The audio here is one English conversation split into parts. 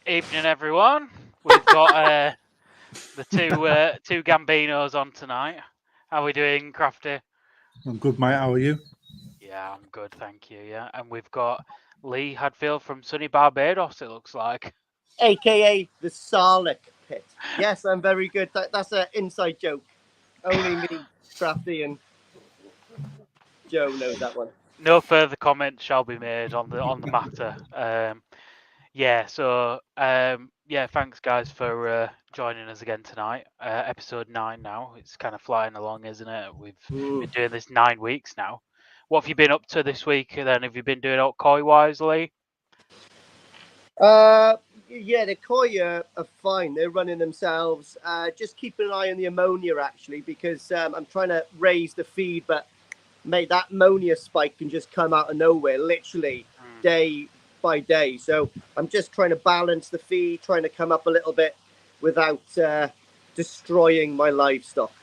Evening, everyone. We've got the two Gambinos on tonight. How are we doing, Krafty? I'm good, mate. How are you? Yeah, I'm good, thank you. Yeah, and we've got Lee Hadfield from sunny Barbados. It looks like, AKA the Sarlacc Pit. Yes, I'm very good. That's an inside joke. Only me, Krafty, and Joe knows that one. no further comment shall be made on the matter. Thanks guys for joining us again tonight. Episode 9 now. It's kind of flying along, isn't it? We've been doing this 9 weeks now. What have you been up to this week? Then have you been doing it koi wise, Lee? Yeah, the koi are fine. They're running themselves. Just keeping an eye on the ammonia actually, because I'm trying to raise the feed, but mate, that ammonia spike can just come out of nowhere, literally day by day. So I'm just trying to balance the feed, trying to come up a little bit without destroying my livestock.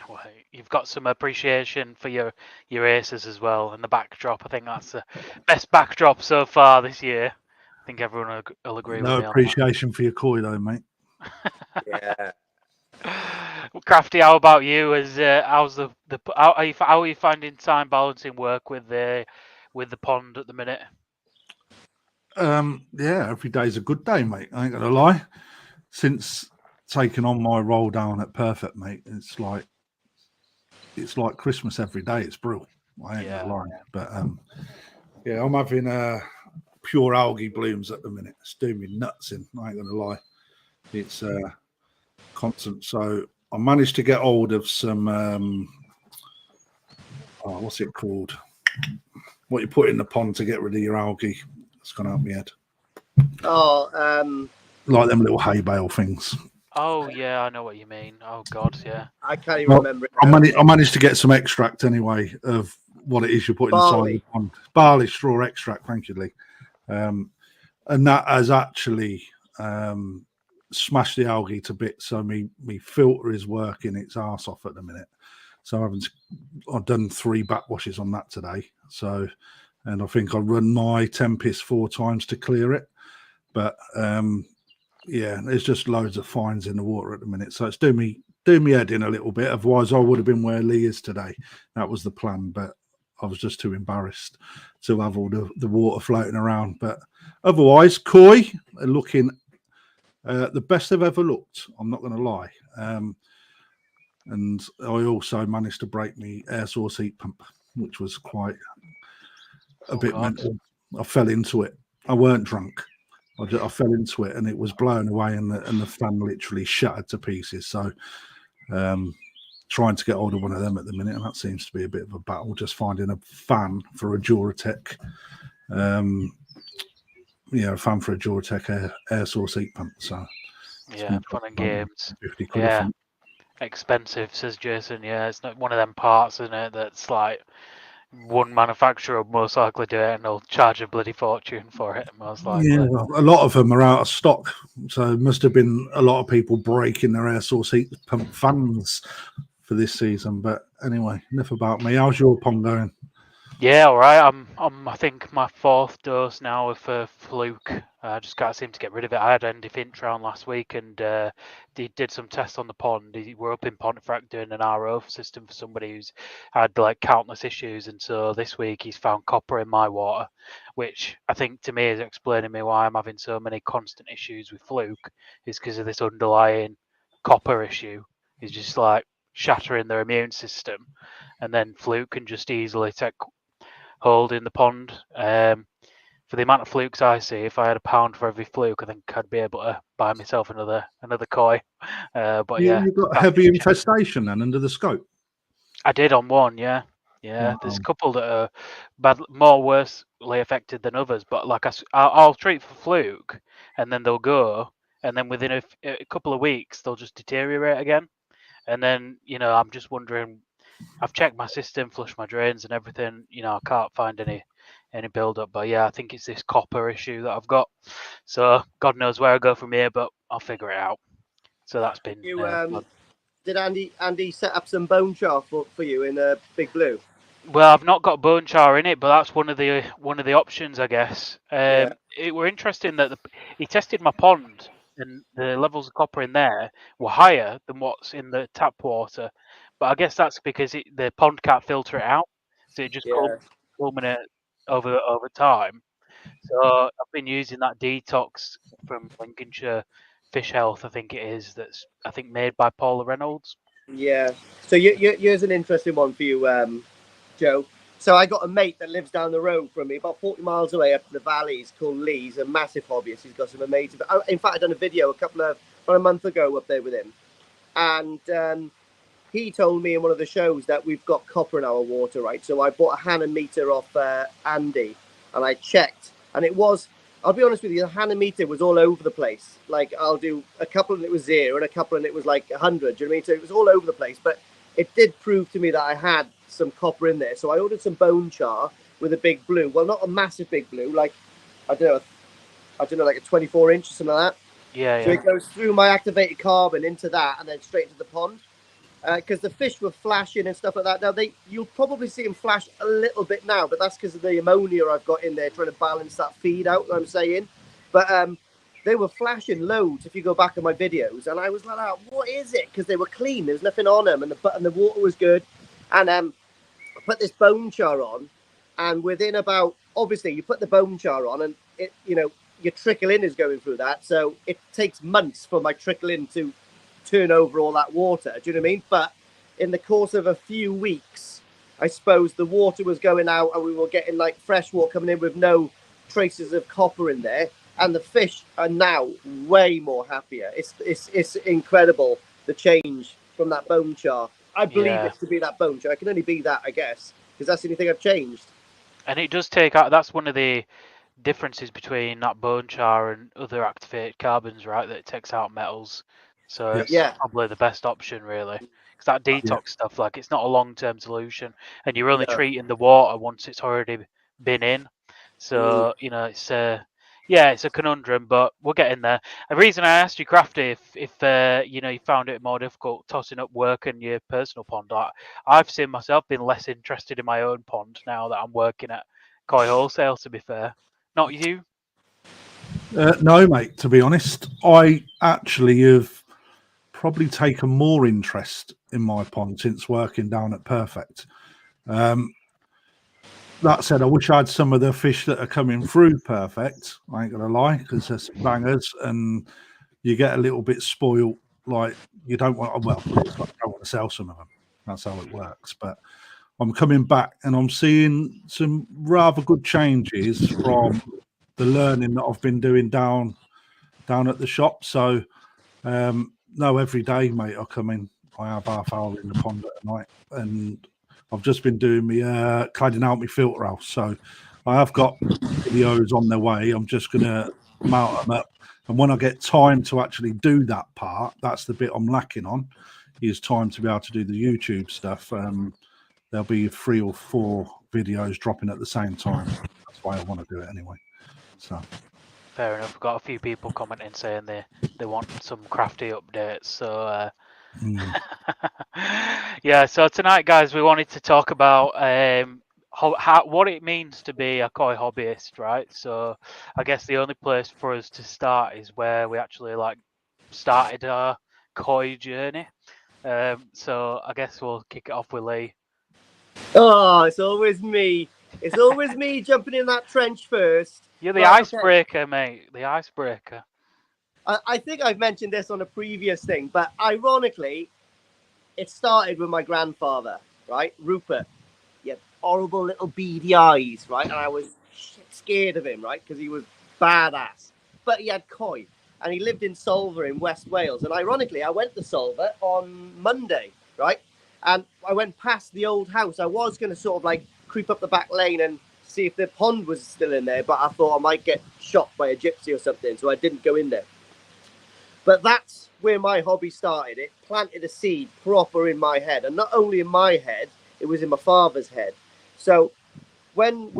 Well, you've got some appreciation for your aces as well, and the backdrop. I think that's the best backdrop so far this year. I think everyone will agree with me. No appreciation for your koi, though, mate. Yeah. Krafty, how about you? How are you finding time balancing work with the pond at the minute? Yeah, every day's a good day, mate. I ain't gonna lie. Since taking on my role down at Perfect, mate, it's like Christmas every day. It's brilliant. I ain't gonna lie. But yeah, I'm having pure algae blooms at the minute. It's doing me nuts in. I ain't gonna lie. It's constant. So I managed to get hold of some what's it called? What you put in the pond to get rid of your algae. It's gone out my head. Like them little hay bale things. Oh yeah, I know what you mean. Oh god, yeah. I can't even remember it. I managed to get some extract anyway of what it is you put inside the pond. Barley straw extract, thank you, Lee. And that has actually smashed the algae to bits. So me filter is working its arse off at the minute. So I've done 3 backwashes on that today. So, and I think I run my Tempest 4 times to clear it. But yeah, there's just loads of fines in the water at the minute. So it's doing me head in a little bit. Otherwise, I would have been where Lee is today. That was the plan. But I was just too embarrassed to have all the water floating around. But otherwise, koi are looking the best they've ever looked. I'm not going to lie. And I also managed to break my air source heat pump, which was quite a bit mental. I fell into it. I weren't drunk. I fell into it and it was blown away and the fan literally shattered to pieces. So trying to get hold of one of them at the minute, and that seems to be a bit of a battle, just finding a fan for a Duratec. A fan for a Duratec air source heat pump. So yeah, fun and games. 50 quid, yeah. Expensive, says Jason. Yeah, it's not one of them parts, isn't it? That's like one manufacturer will most likely do it and they'll charge a bloody fortune for it, most likely. Yeah, a lot of them are out of stock. So it must have been a lot of people breaking their air source heat pump fans for this season. But anyway, enough about me. How's your pond going? Yeah, all right. I'm I think my 4th dose now for fluke. I just can't seem to get rid of it. I had Andy Finch round last week and he did some tests on the pond. We're up in Pontefract doing an RO system for somebody who's had like countless issues, and so this week he's found copper in my water, which I think to me is explaining me why I'm having so many constant issues with fluke, is because of this underlying copper issue. It's just like shattering their immune system, and then fluke can just easily take hold in the pond. For the amount of flukes I see, if I had £1 for every fluke, I think I'd be able to buy myself another koi. But yeah, You've got heavy infestation then under the scope. I did on one. Yeah. Wow. There's a couple that are more worsely affected than others. But like I'll treat for fluke, and then they'll go, and then within a couple of weeks they'll just deteriorate again. And then I'm just wondering. I've checked my system, flushed my drains and everything. I can't find any build up. But yeah, I think it's this copper issue that I've got. So God knows where I go from here, but I'll figure it out. So that's been. Did Andy set up some bone char for you in Big Blue? Well, I've not got bone char in it, but that's one of the options, I guess. Yeah. It were interesting that he tested my pond, and the levels of copper in there were higher than what's in the tap water. But I guess that's because the pond can't filter it out, so it just culminates over time. So I've been using that detox from Lincolnshire Fish Health, I think it is. That's I think made by Paula Reynolds. Yeah. So here's an interesting one for you, Joe. So I got a mate that lives down the road from me, about 40 miles away up in the valleys, called Lee. He's a massive hobbyist. He's got some amazing. In fact, I done a video about a month ago up there with him, and he told me in one of the shows that we've got copper in our water, right? So I bought a hanometer off Andy, and I checked, and it was. I'll be honest with you, the hanometer was all over the place. Like I'll do a couple and it was 0, and a couple and it was like 100. Do you know what I mean? So it was all over the place, but it did prove to me that I had some copper in there. So I ordered some bone char with a Big Blue. Well, not a massive Big Blue, like I don't know, like a 24-inch or something like that. Yeah. So it goes through my activated carbon into that, and then straight into the pond. Because the fish were flashing and stuff like that. Now you'll probably see them flash a little bit now, but that's because of the ammonia I've got in there trying to balance that feed out. I'm saying, but they were flashing loads. If you go back on my videos, and I was like, oh, "What is it?" Because they were clean. There was nothing on them, and the water was good. And I put this bone char on, and within about obviously you put the bone char on, and it your trickle in is going through that, so it takes months for my trickle in to turn over all that water. Do you know what I mean? But in the course of a few weeks, I suppose the water was going out and we were getting like fresh water coming in with no traces of copper in there, and the fish are now way more happier. It's incredible the change from that bone char. I believe it to be that bone char. It can only be that, I guess, because that's the only thing I've changed. And it does take out. That's one of the differences between that bone char and other activated carbons, right? That it takes out metals. So it's probably the best option, really. Because that detox stuff, like, it's not a long-term solution, and you're only treating the water once it's already been in. So it's it's a conundrum, but we're getting there. The reason I asked you, Krafty, if you found it more difficult tossing up work in your personal pond, I've seen myself being less interested in my own pond now that I'm working at Koi Wholesale. To be fair, not you. No, mate. To be honest, I actually have probably taken more interest in my pond since working down at Perfect. That said, I wish I had some of the fish that are coming through Perfect. I ain't gonna lie, because they're some bangers, and you get a little bit spoiled. Like you don't want. Well, I don't want to sell some of them. That's how it works. But I'm coming back, and I'm seeing some rather good changes from the learning that I've been doing down at the shop. So no, every day, mate, I come in, I have half hour in the pond at night, and I've just been doing me cladding out my filter house. So I have got videos on their way. I'm just gonna mount them up, and when I get time to actually do that part, that's the bit I'm lacking on, is time to be able to do the YouTube stuff. There'll be 3 or 4 videos dropping at the same time. That's why I want to do it anyway. So fair enough. We've got a few people commenting saying they want some Krafty updates. So yeah. So tonight, guys, we wanted to talk about what it means to be a koi hobbyist, right? So I guess the only place for us to start is where we actually started our koi journey. So I guess we'll kick it off with Lee. Oh, it's always me. It's always me jumping in that trench first. You're the icebreaker, mate. The icebreaker. I think I've mentioned this on a previous thing, but ironically, it started with my grandfather, right? Rupert. He had horrible little beady eyes, right? And I was scared of him, right? Because he was badass. But he had koi. And he lived in Solva in West Wales. And ironically, I went to Solva on Monday, right? And I went past the old house. I was going to sort of like creep up the back lane and see if the pond was still in there. But I thought I might get shot by a gypsy or something. So I didn't go in there. But that's where my hobby started. It planted a seed proper in my head. And not only in my head, it was in my father's head. So when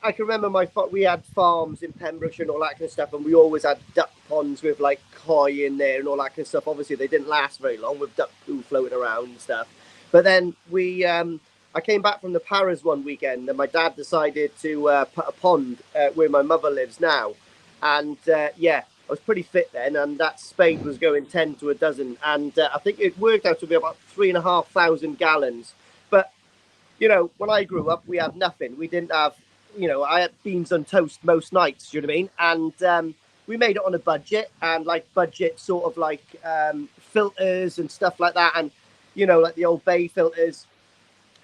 I can remember we had farms in Pembrokeshire and all that kind of stuff, and we always had duck ponds with like koi in there and all that kind of stuff. Obviously, they didn't last very long with duck poo floating around and stuff. But then I came back from the Paras one weekend, and my dad decided to put a pond where my mother lives now. And I was pretty fit then, and that spade was going 10 to a dozen. And I think it worked out to be about 3,500 gallons. But, when I grew up, we had nothing. We didn't have, I had beans on toast most nights, do you know what I mean? And we made it on a budget, and like budget sort of like filters and stuff like that. And, like the old bay filters.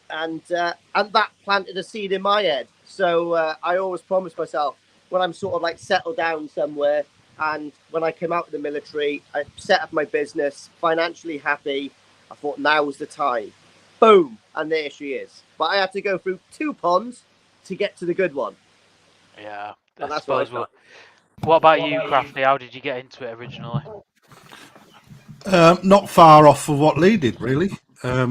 And that planted a seed in my head. So I always promised myself, when I'm sort of like settled down somewhere, and when I came out of the military, I set up my business, financially happy. I thought now was the time. Boom, and there she is. But I had to go through 2 ponds to get to the good one. Yeah, And I that's what I suppose. thought. What about you, Krafty? How did you get into it originally? Not far off of what Lee did, really. I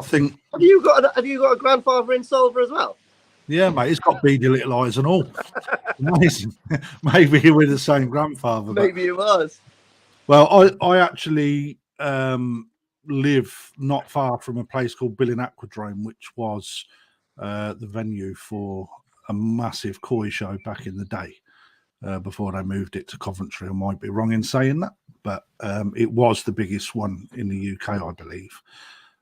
think. Have you got a grandfather in Solva as well? Yeah, mate, he's got beady little eyes and all. Amazing. Maybe we're the same grandfather. Maybe it was. Well, I actually live not far from a place called Billing Aquadrome, which was the venue for a massive koi show back in the day before they moved it to Coventry. I might be wrong in saying that, but it was the biggest one in the UK, I believe.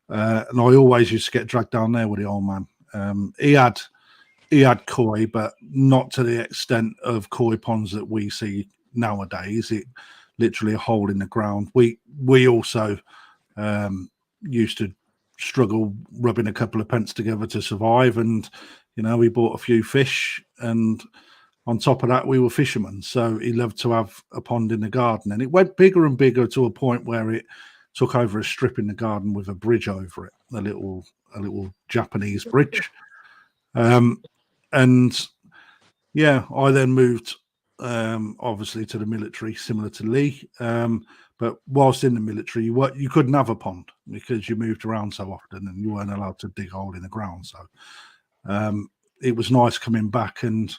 And I always used to get dragged down there with the old man. He had koi, but not to the extent of koi ponds that we see nowadays. It literally a hole in the ground. We also used to struggle rubbing a couple of pence together to survive, and we bought a few fish, and on top of that we were fishermen. So he loved to have a pond in the garden, and it went bigger and bigger to a point where it took over a strip in the garden with a bridge over it, a little Japanese bridge. And yeah, I then moved obviously to the military, similar to Lee. But whilst in the military, you couldn't have a pond because you moved around so often and you weren't allowed to dig a hole in the ground. So it was nice coming back. And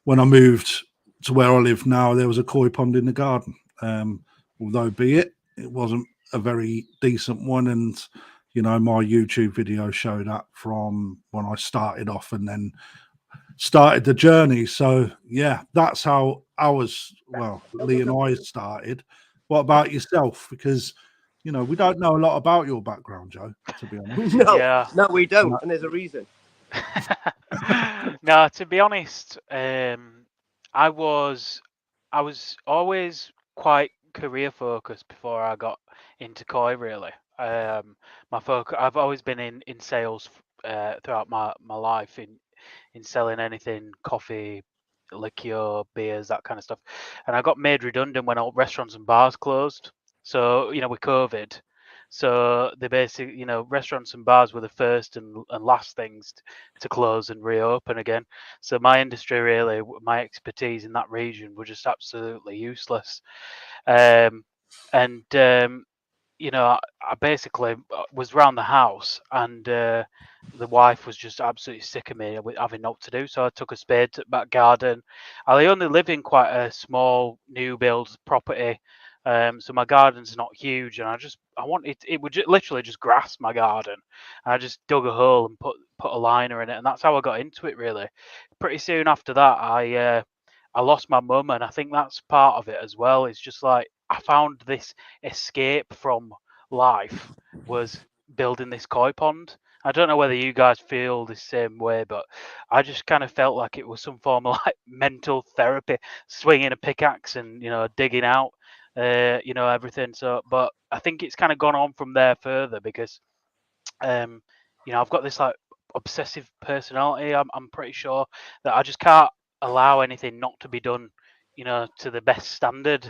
when I moved to where I live now, there was a koi pond in the garden. Although it wasn't a very decent one. And, my YouTube video showed that from when I started off and then started the journey. So yeah, that's how Lee and I started. What about yourself? Because we don't know a lot about your background, Joe, to be honest. No, we don't, and there's a reason. No, to be honest, I was always quite career focused before I got into koi. Really, my focus. I've always been in sales throughout my life in selling anything, coffee, liqueur, beers, that kind of stuff. And I got made redundant when all restaurants and bars closed. So, with COVID. So they basically, restaurants and bars were the first and last things to close and reopen again. So my industry, really, my expertise in that region were just absolutely useless. I basically was around the house, and the wife was just absolutely sick of me with having naught to do. So I took a spade to the back garden. I only live in quite a small new build property, so my garden's not huge, and I wanted it would literally just grass my garden. And I just dug a hole and put a liner in it, and that's how I got into it. Really, pretty soon after that, I lost my mum, and I think that's part of it as well. It's just like I found this escape from life was building this koi pond. I don't know whether you guys feel the same way, but I just kind of felt like it was some form of like mental therapy, swinging a pickaxe and digging out everything. So, but I think it's kind of gone on from there further because, I've got this like obsessive personality. I'm pretty sure that I just can't allow anything not to be done, to the best standard.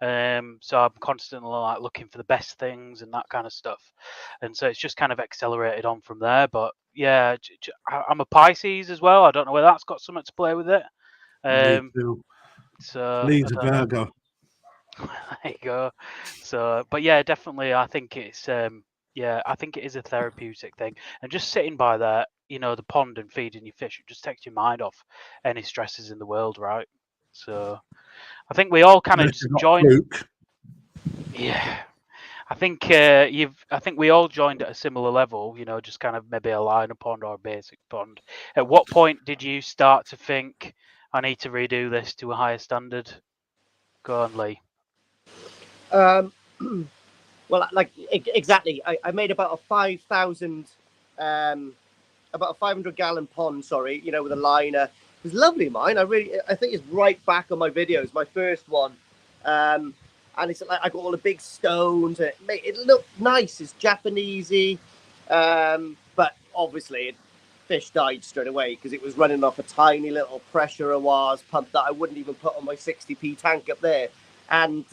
So I'm constantly like looking for the best things and that kind of stuff, and so it's just kind of accelerated on from there. But yeah, I'm a Pisces as well. I don't know whether that's got something to play with it. Me too. So Lee's I a don't know. Virgo. There you go. So, but yeah, definitely, I think it's I think it is a therapeutic thing, and just sitting by there, the pond and feeding your fish, it just takes your mind off any stresses in the world, right? So, I think we all kind of Unless you've got joined. Luke. Yeah, I think I think we all joined at a similar level, just kind of maybe a liner pond or a basic pond. At what point did you start to think I need to redo this to a higher standard? Go on, Lee. Well, like exactly. I made about a 5,000, about a 500-gallon pond. Sorry, with a liner. It was lovely, mine. I think it's right back on my videos. My first one, and it's like I got all the big stones. And it looked nice. It's Japanesey, but obviously, fish died straight away because it was running off a tiny little pressure awas pump that I wouldn't even put on my 60p tank up there, and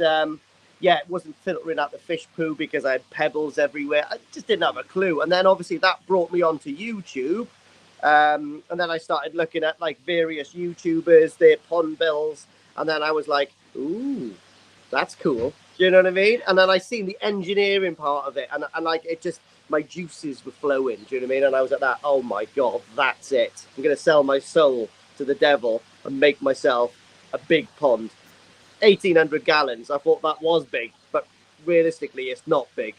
it wasn't filtering out the fish poo because I had pebbles everywhere. I just didn't have a clue. And then obviously that brought me onto YouTube. And then I started looking at like various YouTubers, their pond bills. And then I was like, ooh, that's cool. Do you know what I mean? And then I seen the engineering part of it. And like it just, my juices were flowing. Do you know what I mean? And I was like that, oh my God, that's it. I'm going to sell my soul to the devil and make myself a big pond. 1,800 gallons. I thought that was big, but realistically, it's not big.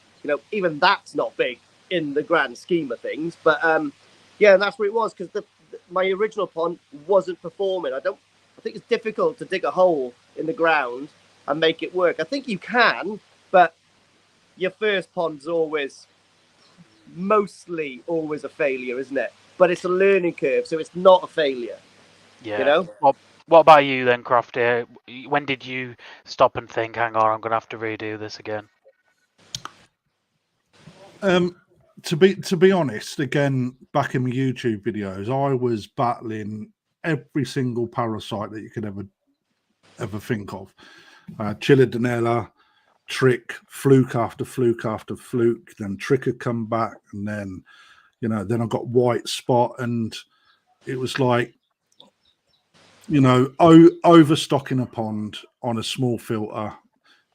Even that's not big in the grand scheme of things. But and that's what it was because my original pond wasn't performing. I think it's difficult to dig a hole in the ground and make it work. I think you can, but your first pond's mostly always a failure, isn't it? But it's a learning curve, so it's not a failure. Yeah. What about you then, Krafty? When did you stop and think, hang on, I'm going to have to redo this again? To be honest, again, back in my YouTube videos, I was battling every single parasite that you could ever think of. Chilidanella, trick, fluke after fluke after fluke, then trick had come back, and then then I got white spot, and it was like overstocking a pond on a small filter,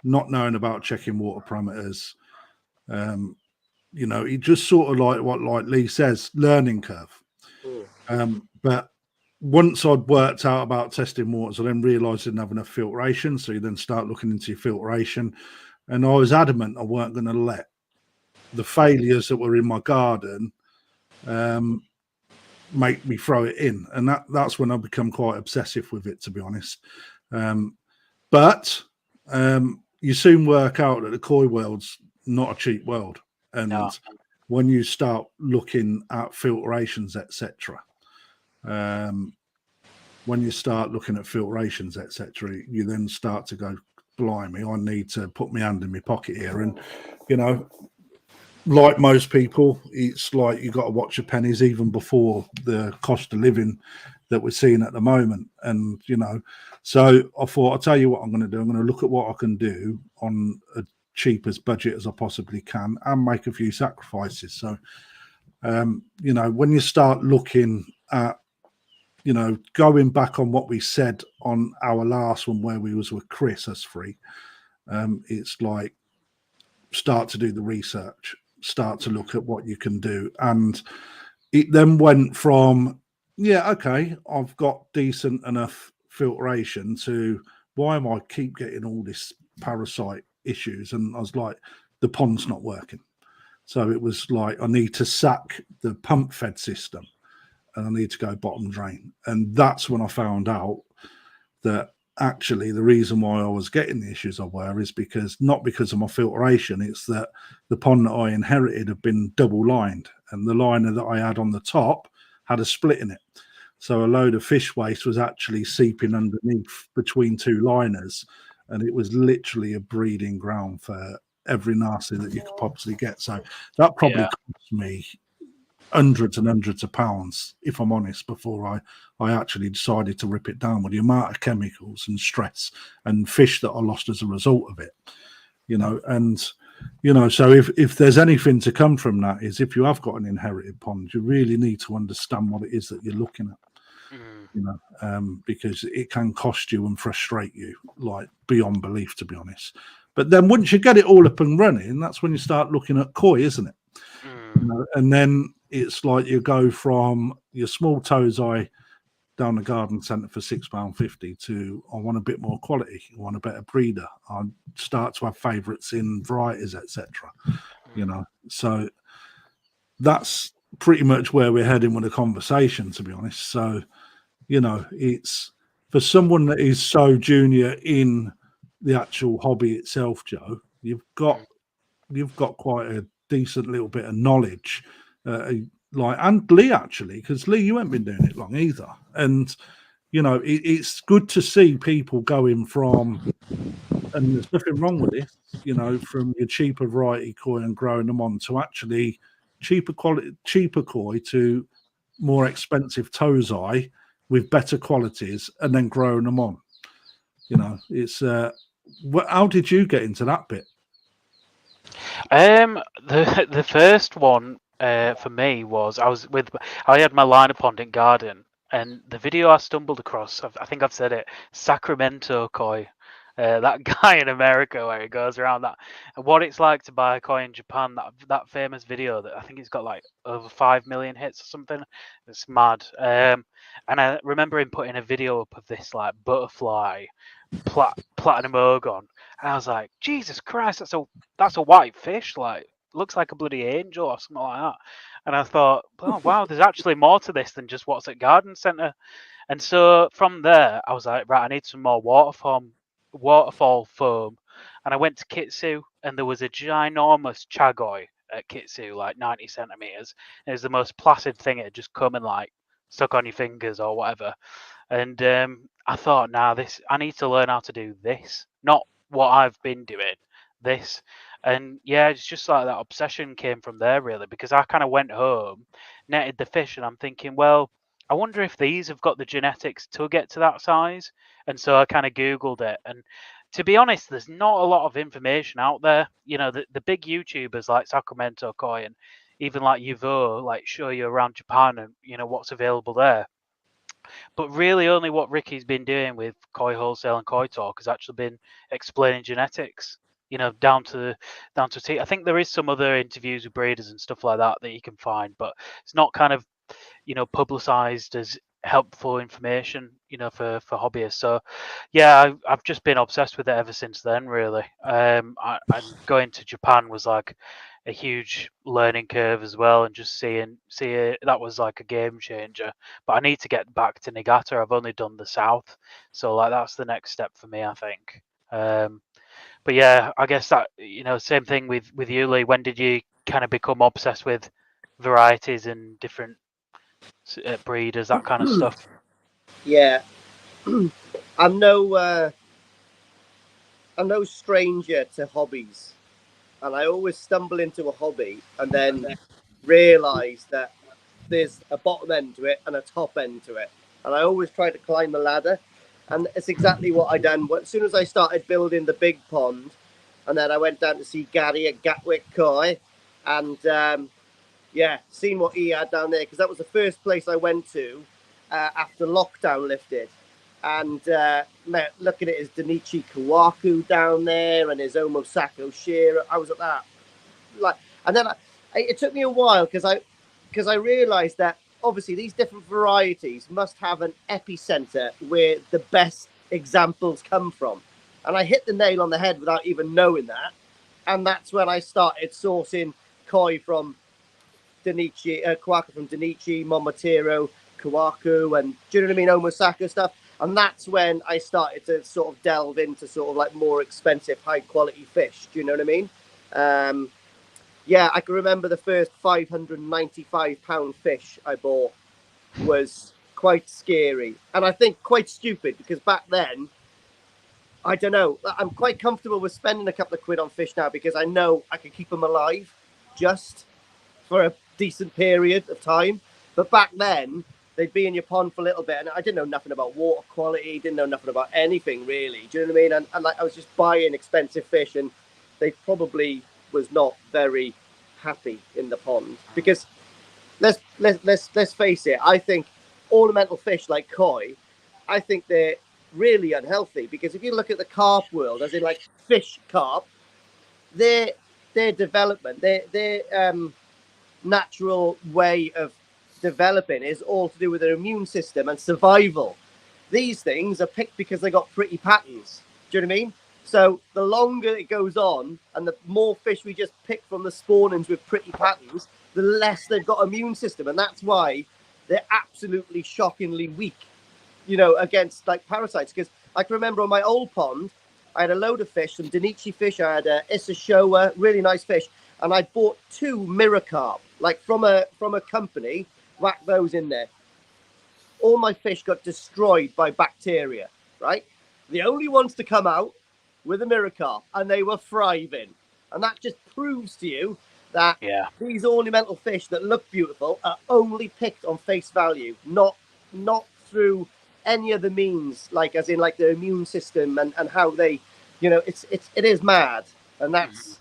not knowing about checking water parameters. It just sort of like Lee says, learning curve. But once I'd worked out about testing waters, I then realised I didn't have enough filtration. So you then start looking into your filtration. And I was adamant I weren't going to let the failures that were in my garden make me throw it in. And that's when I become quite obsessive with it, to be honest. But you soon work out that the koi world's not a cheap world. And when you start looking at filtrations, etc., you then start to go, blimey, I need to put my hand in my pocket here. And, like most people, it's like you got to watch your pennies even before the cost of living that we're seeing at the moment. And, so I thought, I'll tell you what I'm going to do. I'm going to look at what I can do on a cheapest budget as I possibly can and make a few sacrifices. So, when you start looking at, going back on what we said on our last one where we was with Chris, us three, it's like start to do the research, start to look at what you can do. And it then went from, okay, I've got decent enough filtration to why am I keep getting all this parasite issues? And I was like, the pond's not working. So it was like, I need to sack the pump fed system and I need to go bottom drain. And that's when I found out that actually the reason why I was getting the issues I were is not because of my filtration, it's that the pond that I inherited had been double lined and the liner that I had on the top had a split in it. So a load of fish waste was actually seeping underneath between two liners and it was literally a breeding ground for every nasty that you could possibly get. So that probably cost me hundreds and hundreds of pounds, if I'm honest, before I actually decided to rip it down with the amount of chemicals and stress and fish that I lost as a result of it, and so if there's anything to come from that, is if you have got an inherited pond, you really need to understand what it is that you're looking at, because it can cost you and frustrate you like beyond belief, to be honest. But then once you get it all up and running, that's when you start looking at koi, isn't it? And then it's like you go from your small tozai down the garden centre for £6.50 to I want a bit more quality, I want a better breeder, I start to have favourites in varieties, etc. So that's pretty much where we're heading with the conversation, to be honest. So it's for someone that is so junior in the actual hobby itself, Joe, you've got quite a decent little bit of knowledge, and Lee, actually, because Lee, you haven't been doing it long either, and it's good to see people going from, and there's nothing wrong with this, from your cheaper variety koi and growing them on to actually cheaper koi to more expensive tozai with better qualities and then growing them on. It's how did you get into that bit? The first one for me was I had my liner pond in garden, and the video I stumbled across, I think I've said it, Sacramento Koi. That guy in America where he goes around that, and what it's like to buy a koi in Japan. That famous video that I think it's got like over 5 million hits or something. It's mad. And I remember him putting a video up of this like butterfly, platinum ogon, and I was like, Jesus Christ, that's a white fish, like looks like a bloody angel or something like that. And I thought, oh wow, there's actually more to this than just what's at garden centre. And so from there, I was like, right, I need some more waterfall foam. And I went to Kitsu, and there was a ginormous chagoi at Kitsu, like 90 centimeters. It was the most placid thing. It had just come and like stuck on your fingers or whatever. And I thought, I need to learn how to do this, not what I've been doing, this. And yeah, it's just like that obsession came from there, really, because I kind of went home, netted the fish, and I'm thinking, well, I wonder if these have got the genetics to get to that size. And so I kind of Googled it. And to be honest, there's not a lot of information out there. The big YouTubers like Sacramento Koi and even like Yuvo, like show you around Japan and, what's available there. But really only what Ricky's been doing with Koi Wholesale and Koi Talk has actually been explaining genetics, down to T. I think there is some other interviews with breeders and stuff like that you can find, but it's not kind of, publicized as helpful information, for hobbyists. So yeah, I've just been obsessed with it ever since then, really. And going to Japan was like a huge learning curve as well, and just see it, that was like a game changer. But I need to get back to Niigata. I've only done the south, so like that's the next step for me, I think. But yeah, I guess that, same thing with you, Lee. When did you kind of become obsessed with varieties and different breeders, that kind of stuff? Yeah. I'm no stranger to hobbies, and I always stumble into a hobby and then realise that there's a bottom end to it and a top end to it, and I always try to climb the ladder, and it's exactly what I done. As soon as I started building the big pond, and then I went down to see Gary at Gatwick Koi, and seen what he had down there, because that was the first place I went to after lockdown lifted. And looking at his Danichi Kawaku down there and his Omosako Shira, I was at that. And then it took me a while because I realised that obviously these different varieties must have an epicenter where the best examples come from. And I hit the nail on the head without even knowing that. And that's when I started sourcing koi from Danichi, Kawaku from Danichi, Momotaro, Kawaku, and do you know what I mean, Omosako stuff. And that's when I started to sort of delve into sort of like more expensive, high quality fish. Do you know what I mean? I can remember the first £595 fish I bought was quite scary. And I think quite stupid, because back then I don't know. I'm quite comfortable with spending a couple of quid on fish now because I know I can keep them alive just for a decent period of time. But back then, they'd be in your pond for a little bit, and I didn't know nothing about water quality, didn't know nothing about anything really. Do you know what I mean? And like I was just buying expensive fish, and they probably was not very happy in the pond because let's face it. I think ornamental fish like koi, I think they're really unhealthy because if you look at the carp world, as in like fish carp, their development, their natural way of developing is all to do with their immune system and survival. These things are picked because they got pretty patterns. Do you know what I mean? So the longer it goes on and the more fish we just pick from the spawnings with pretty patterns, the less they've got immune system. And that's why they're absolutely shockingly weak, against like parasites. Because I can remember on my old pond, I had a load of fish, some Denichi fish. I had a Issashowa, really nice fish. And I bought 2 mirror carp, like from a company, whacked those in there. All my fish got destroyed by bacteria, right? The only ones to come out were the mirror carp, and they were thriving. And that just proves to you that these ornamental fish that look beautiful are only picked on face value, not through any other means, like as in like their immune system and how they, it is mad. And that's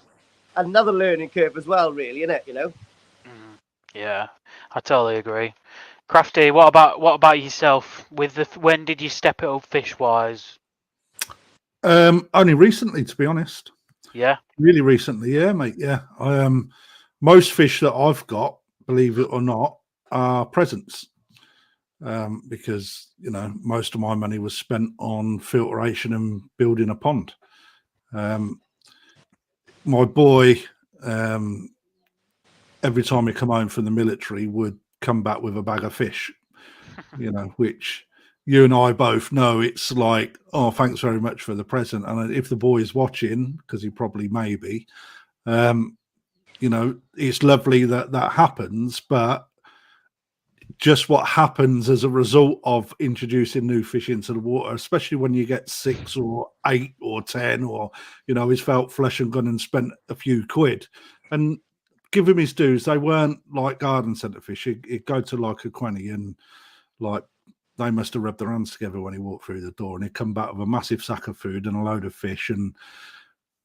another learning curve as well, really, isn't it? Yeah, I totally agree. Krafty, what about yourself? When did you step it up fish wise? Only recently, to be honest. Yeah, really recently, yeah, mate. Yeah, most fish that I've got, believe it or not, are presents. Because most of my money was spent on filtration and building a pond. My boy, every time he come home from the military, would come back with a bag of fish. Which you and I both know it's like, oh, thanks very much for the present. And if the boy is watching, because he probably may be, it's lovely that happens, but just what happens as a result of introducing new fish into the water, especially when you get 6 or 8 or 10, or he's felt flesh and gone and spent a few quid. And give him his dues, they weren't like garden centre fish. He'd go to like a quenny and like they must have rubbed their hands together when he walked through the door, and he'd come back with a massive sack of food and a load of fish. And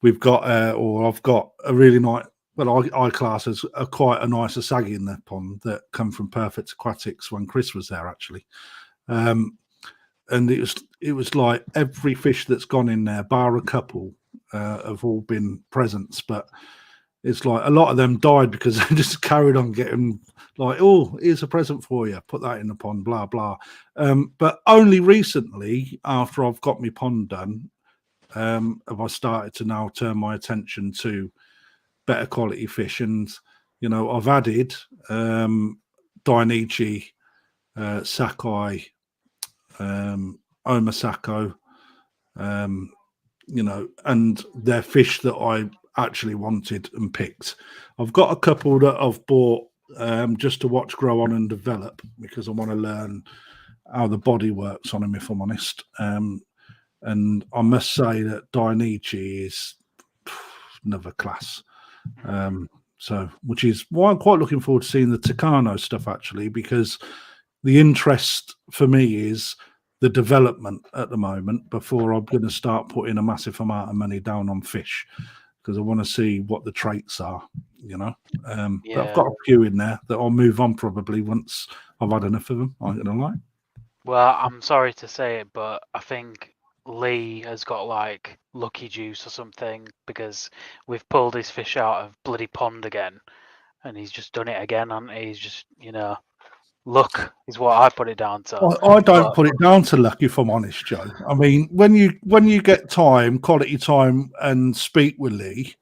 we've got I've got a really nice, well, I class as quite a nice asagi in the pond that come from Perfect Aquatics when Chris was there, actually. And it was like every fish that's gone in there, bar a couple, have all been presents. But it's like a lot of them died because they just carried on getting like, oh, here's a present for you, put that in the pond, blah, blah. But only recently, after I've got my pond done, have I started to now turn my attention to better quality fish. And I've added Dainichi, Sakai, Omasako, and they're fish that I actually wanted and picked. I've got a couple that I've bought just to watch grow on and develop, because I want to learn how the body works on them, if I'm honest. And I must say that Dainichi is another class. So, which is why I'm quite looking forward to seeing the Takano stuff, actually, because the interest for me is the development at the moment before I'm going to start putting a massive amount of money down on fish, because I want to see what the traits are, But I've got a few in there that I'll move on probably once I've had enough of them. I ain't gonna lie. Well, I'm sorry to say it, but I think Lee has got like lucky juice or something, because we've pulled his fish out of bloody pond again, and he's just done it again, and he's just luck is what I put it down to. I don't put it down to luck, if I'm honest, Joe. I mean, when you get time, quality time, and speak with Lee,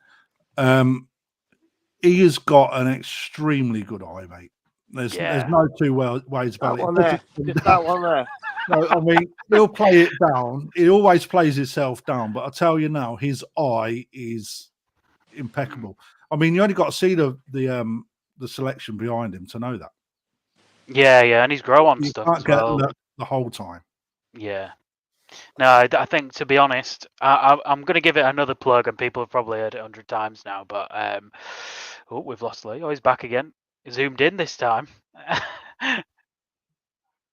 he has got an extremely good eye, mate. There's no two ways about it. That one there. No, I mean, he'll play it down. He always plays himself down, but I tell you now, his eye is impeccable. I mean, you only got to see the selection behind him to know that. Yeah, and he's grow on stuff as well. The whole time. Yeah. No, I think, to be honest, I'm going to give it another plug, and people have probably heard it 100 times now. But oh, we've lost Lee. Oh, he's back again. Zoomed in this time,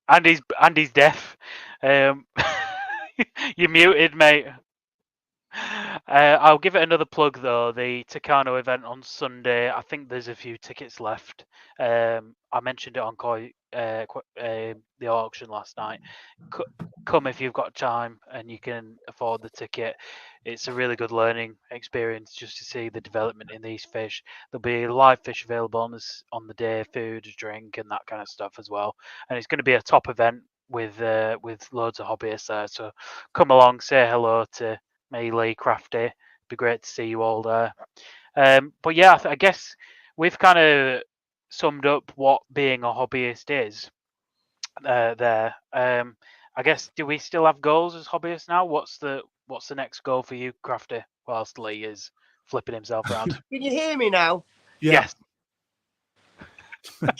and he's deaf. You're muted, mate. I'll give it another plug though. The Takano event on Sunday. I think there's a few tickets left. I mentioned it on the auction last night. Come if you've got time and you can afford the ticket. It's a really good learning experience just to see the development in these fish. There'll be live fish available on the day, food, drink, and that kind of stuff as well. And it's going to be a top event with loads of hobbyists there. So come along, say hello to me, Lee, Krafty. Be great to see you all there. But yeah, I guess we've kind of summed up what being a hobbyist is there. I guess, do we still have goals as hobbyists now? What's the next goal for you, Krafty? Whilst Lee is flipping himself around. Can you hear me now? Yeah. Yes.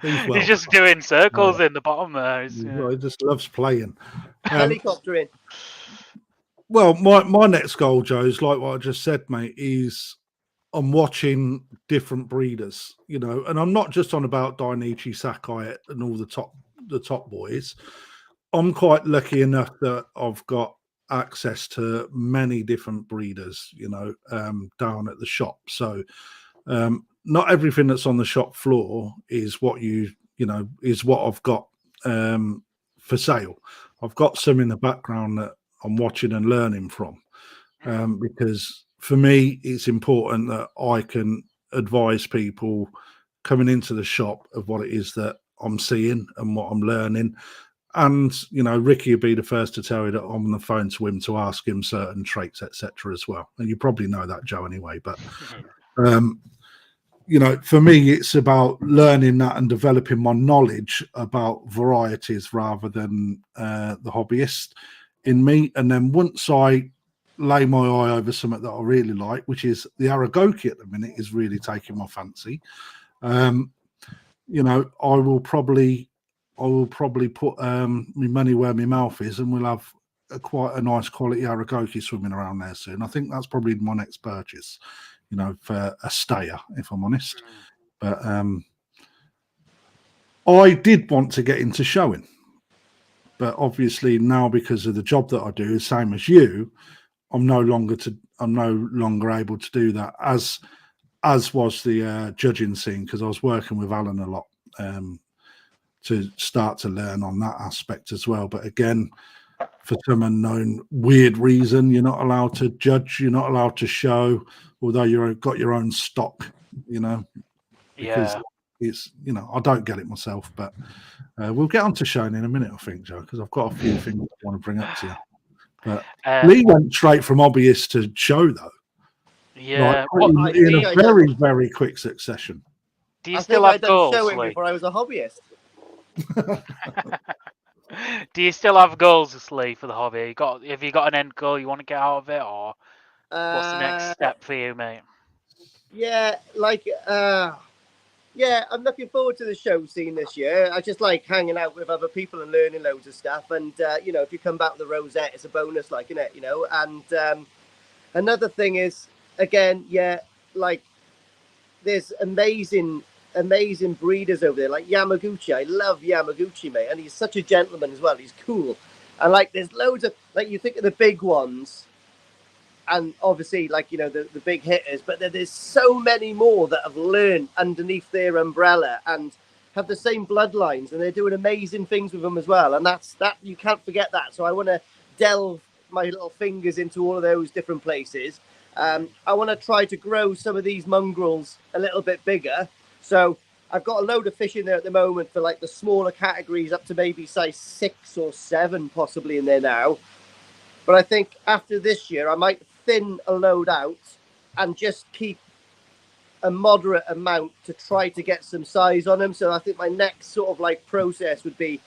He's just doing circles in the bottom there. He just loves playing. Helicoptering. Well, my next goal, Joe, is like what I just said, mate, is I'm watching different breeders, and I'm not just on about Dainichi Sakai and all the top boys. I'm quite lucky enough that I've got access to many different breeders, down at the shop. So not everything that's on the shop floor is what is what I've got for sale. I've got some in the background that I'm watching and learning from, because for me, it's important that I can advise people coming into the shop of what it is that I'm seeing and what I'm learning. And, Ricky would be the first to tell you that I'm on the phone to him to ask him certain traits, etc. as well. And you probably know that, Joe, anyway. But, for me, it's about learning that and developing my knowledge about varieties rather than the hobbyist in me. And then once I lay my eye over something that I really like, which is the Aragoki at the minute, is really taking my fancy. I will probably put my money where my mouth is, and we'll have quite a nice quality Aragoki swimming around there soon. I think that's probably my next purchase, for a stayer, if I'm honest. But I did want to get into showing, but obviously now, because of the job that I do, same as you, I'm no longer able to do that as was the judging scene, because I was working with Alan a lot to start to learn on that aspect as well. But again, for some unknown weird reason, you're not allowed to judge, you're not allowed to show, although you've got your own stock, because it's, I don't get it myself. But we'll get on to showing in a minute, I think, Joe, because I've got a few things I want to bring up to you. But Lee went straight from hobbyist to show, though. Yeah, in a very, very quick succession. Do you still have goals, showing before I was a hobbyist? Do you still have goals, Lee, for the hobby? Have you got an end goal you want to get out of it, or what's the next step for you, mate? Yeah, I'm looking forward to the show scene this year. I just like hanging out with other people and learning loads of stuff. And if you come back with a rosette, it's a bonus, isn't it? And another thing is, again, there's amazing breeders over there, like Yamaguchi. I love Yamaguchi, mate, and he's such a gentleman as well. He's cool, and there's loads of you think of the big ones, and obviously the big hitters, but there's so many more that have learned underneath their umbrella and have the same bloodlines, and they're doing amazing things with them as well. And that you can't forget that. So I want to delve my little fingers into all of those different places. I want to try to grow some of these mongrels a little bit bigger. So I've got a load of fish in there at the moment for the smaller categories up to maybe size 6 or 7 possibly in there now. But I think after this year, I might thin a load out and just keep a moderate amount to try to get some size on them. So I think my next sort of process would be,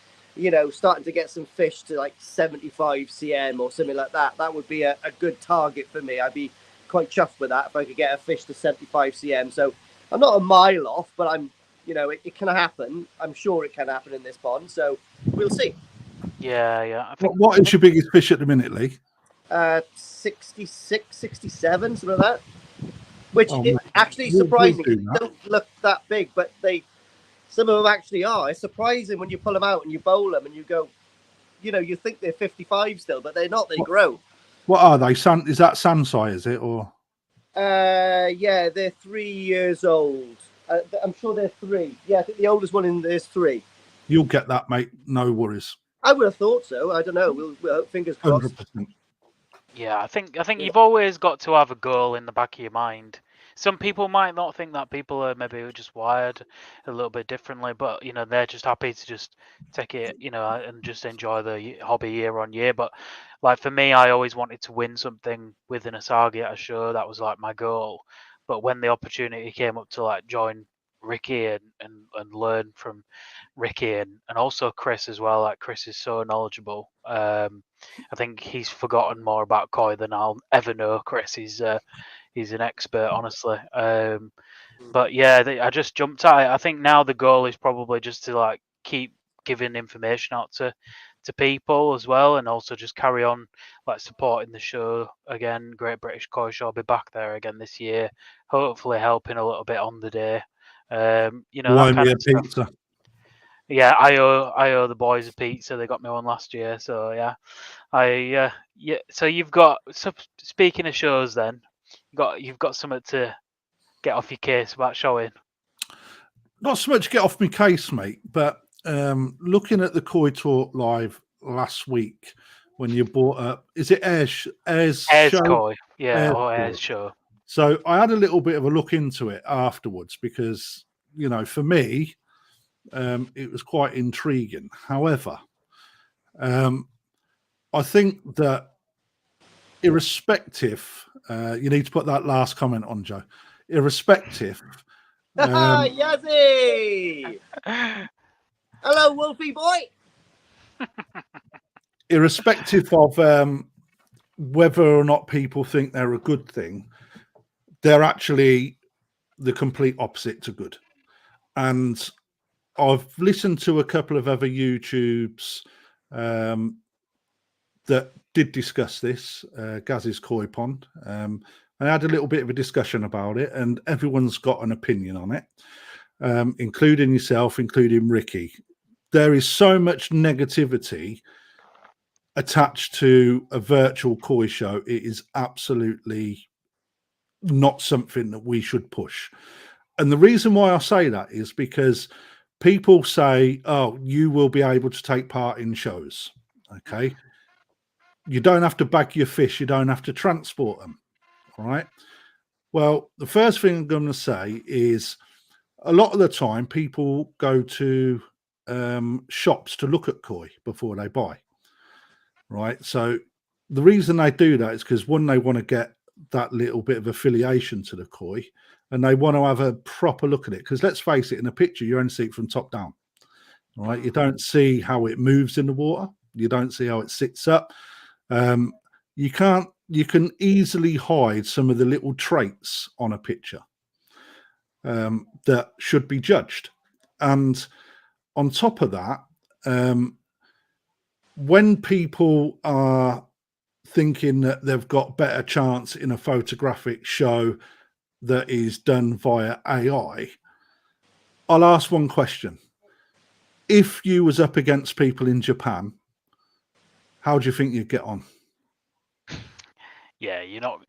starting to get some fish to 75 cm or something like that. That would be a good target for me. I'd be quite chuffed with that if I could get a fish to 75 cm. So I'm not a mile off, but I'm, it can happen. I'm sure it can happen in this pond. So we'll see. Yeah. I think What is your biggest fish at the minute, Lee? 66, 67, something like that. Which Oh, actually we'll surprisingly do that. don't look that big, but some of them actually are. It's surprising when you pull them out and you bowl them and you go, you think they're 55 still, but they're not. They grow. What are they? Is that Sansai, is it? Or yeah, they're 3 years old. I'm sure they're 3. Yeah, I think the oldest one in there's 3. you'll get that, mate. No worries. I would have thought so. I don't know. We'll fingers crossed. 100%. Yeah, I think you've always got to have a goal in the back of your mind. Some people might not think that. People are maybe just wired a little bit differently, but they're just happy to just take it, and just enjoy the hobby year on year. But like for me, I always wanted to win something within Asagi at a show. That was like my goal. But when the opportunity came up to like join Ricky and learn from Ricky and also Chris as well, like Chris is so knowledgeable. I think he's forgotten more about koi than I'll ever know. Chris, he's an expert, honestly. But yeah, I just jumped at it. I think now the goal is probably just to like keep giving information out to people as well, and also just carry on like supporting the show again. Great British Koi Show. I'll be back there again this year, hopefully helping a little bit on the day. That kind of stuff. Pizza. Yeah, I owe the boys a pizza. They got me one last year, so yeah. So speaking of shows, then you've got something to get off your case about showing. Not so much get off my case, mate, but looking at the Koi Talk live last week when you brought up, is it Airs show? Koi, yeah, or Airs show. So I had a little bit of a look into it afterwards because for me. It was quite intriguing. However, I think that irrespective, you need to put that last comment on, Joe. Irrespective. Yazzie! Hello, Wolfie boy. Irrespective of whether or not people think they're a good thing, they're actually the complete opposite to good. And I've listened to a couple of other YouTubes that did discuss this, Gaz's Koi Pond. I had a little bit of a discussion about it, and everyone's got an opinion on it, including yourself, including Ricky. There is so much negativity attached to a virtual koi show. It is absolutely not something that we should push. And the reason why I say that is because people say, oh, you will be able to take part in shows. Okay. You don't have to bag your fish. You don't have to transport them. All right. Well, the first thing I'm going to say is a lot of the time people go to shops to look at koi before they buy. Right. So the reason they do that is because one, they want to get that little bit of affiliation to the koi, and they want to have a proper look at it. Because let's face it, in a picture, you only see it from top down. All right. You don't see how it moves in the water. You don't see how it sits up. You can easily hide some of the little traits on a picture that should be judged. And on top of that, when people are thinking that they've got better chance in a photographic show that is done via AI, I'll ask one question. If you was up against people in Japan, how do you think you'd get on? Yeah, you're not